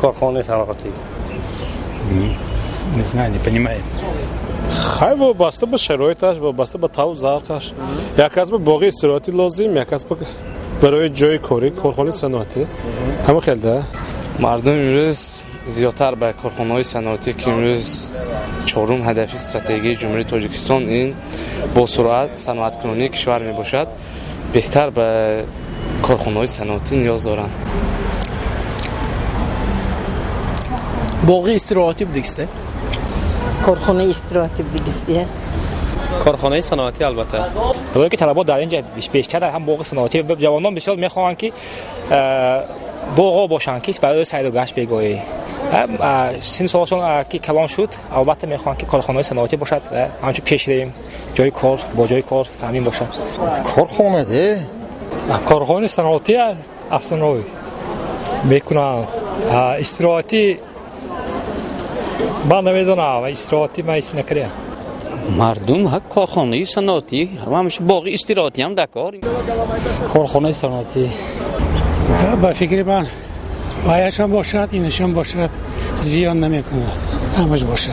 کارخانه صنعتی. Не знаю, не понимаю. خیلی وابسته به شرایطش، وابسته به طور ذوقش. یک از به باقی استراحتی لازم، یک از برای جای کاری کارخانه صنعتی. همه خیلی ده. مردم امروز زیادتر به کارخانه‌های صنعتی که امروز چهارم هدف استراتژی جمهوری تاجیکستان این با سرعت صنعت‌کنی کشور میباشد، بهتر به کارخانه‌های صنعتی نیاز دارند. باقی استراحتی بودیسته؟ کارخانه استراحتی بودیسته؟ کارخانه صنعتی البته. برای که طلبات در اینجا بیشتر هم باغ صنعتی جوانان بسیار میخوان که باغ باشن که برای سیر و گشت بگویی. سن سالشون که کلان شد البته میخوان که کارخانه صنعتی باشد، همچون پیش ریم جای کار با جای کار همین باشد. کارخانه ده کارخانه صنعتی اصلا میکنن استراحتی من نمیدونم استراحتی من هیچ نکردم. مردم ها کارخانه صنعتی همش باقی استراحتی هم دکار. کارخانه صنعتی با فکر من وایشان باشد اینشان باشد زیان نمی کند همش باشد.